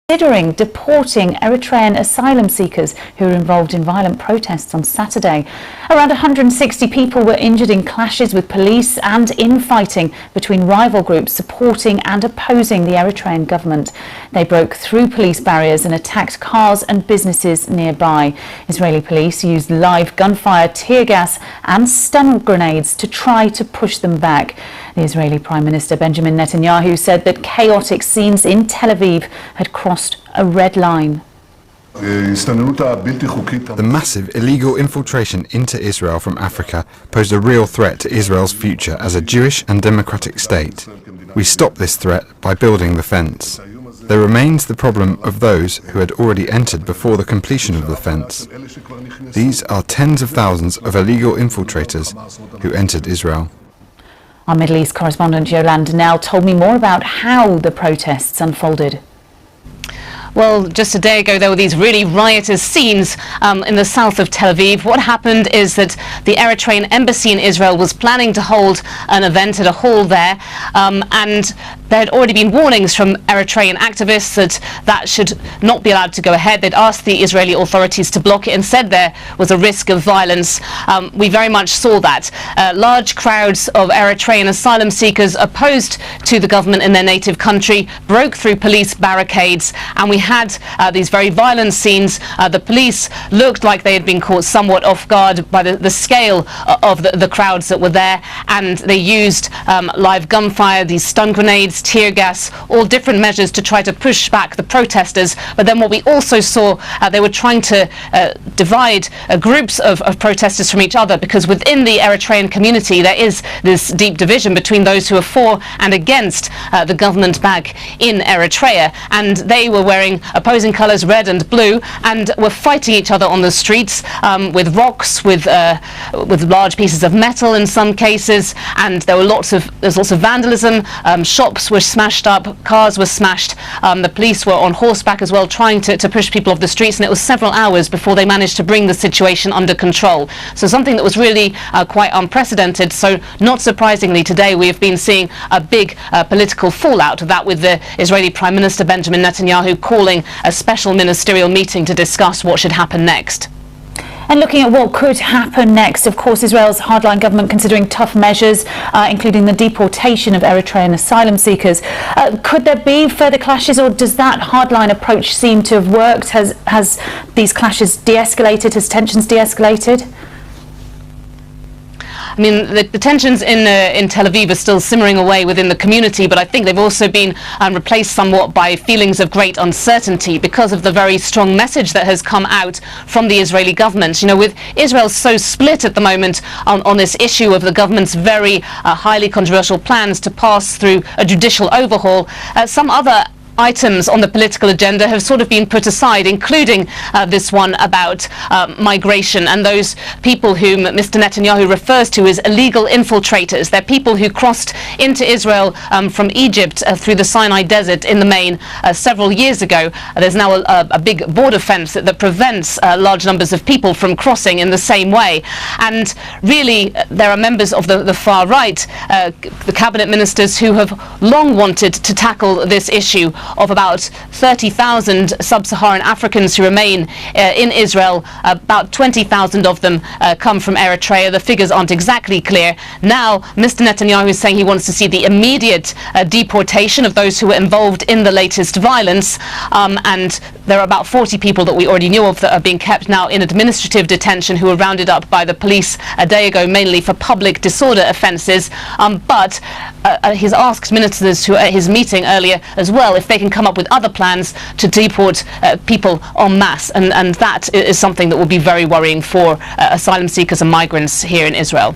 Considering deporting Eritrean asylum seekers who were involved in violent protests on Saturday. Around 160 people were injured in clashes with police and infighting between rival groups supporting and opposing the Eritrean government. They broke through police barriers and attacked cars and businesses nearby. Israeli police used live gunfire, tear gas and stun grenades to try to push them back. The Israeli Prime Minister Benjamin Netanyahu said that chaotic scenes in Tel Aviv had crossed a red line. The massive illegal infiltration into Israel from Africa posed a real threat to Israel's future as a Jewish and democratic state. We stopped this threat by building the fence. There remains the problem of those who had already entered before the completion of the fence. These are tens of thousands of illegal infiltrators who entered Israel. Our Middle East correspondent Yolanda now told me more about how the protests unfolded. Well, just a day ago, there were these really riotous scenes in the south of Tel Aviv. What happened is that the Eritrean embassy in Israel was planning to hold an event at a hall there, and there had already been warnings from Eritrean activists that that should not be allowed to go ahead. They'd asked the Israeli authorities to block it and said there was a risk of violence. We very much saw that. Large crowds of Eritrean asylum seekers opposed to the government in their native country broke through police barricades, and we had these very violent scenes. The police looked like they had been caught somewhat off guard by the scale of the crowds that were there, and they used live gunfire, these stun grenades, tear gas, all different measures to try to push back the protesters. But then what we also saw, they were trying to divide groups of protesters from each other, because within the Eritrean community there is this deep division between those who are for and against the government back in Eritrea, and they were wearing opposing colours, red and blue, and were fighting each other on the streets with rocks, with large pieces of metal in some cases, and there was lots of vandalism. Shops were smashed up, cars were smashed. The police were on horseback as well, trying to push people off the streets, and it was several hours before they managed to bring the situation under control. So something that was really quite unprecedented. So not surprisingly, today we have been seeing a big political fallout of that, with the Israeli Prime Minister Benjamin Netanyahu calling a special ministerial meeting to discuss what should happen next. And looking at what could happen next, of course, Israel's hardline government considering tough measures, including the deportation of Eritrean asylum seekers. Could there be further clashes, or does that hardline approach seem to have worked? Has these clashes de-escalated? Has tensions de-escalated? I mean, the tensions in Tel Aviv are still simmering away within the community, but I think they've also been replaced somewhat by feelings of great uncertainty because of the very strong message that has come out from the Israeli government. You know, with Israel so split at the moment on this issue of the government's very highly controversial plans to pass through a judicial overhaul, some other items on the political agenda have sort of been put aside, including this one about migration and those people whom Mr. Netanyahu refers to as illegal infiltrators. They're people who crossed into Israel from Egypt through the Sinai desert in the main several years ago. There's now a big border fence that prevents large numbers of people from crossing in the same way. And really, there are members of the far right, the cabinet ministers, who have long wanted to tackle this issue of about 30,000 sub-Saharan Africans who remain in Israel. About 20,000 of them come from Eritrea. The figures aren't exactly clear. Now, Mr. Netanyahu is saying he wants to see the immediate deportation of those who were involved in the latest violence. And there are about 40 people that we already knew of that are being kept now in administrative detention, who were rounded up by the police a day ago, mainly for public disorder offences. But he's asked ministers who at his meeting earlier as well if they can come up with other plans to deport people en masse, and that is something that will be very worrying for asylum seekers and migrants here in Israel.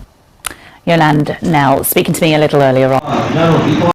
Yolanda now speaking to me a little earlier on.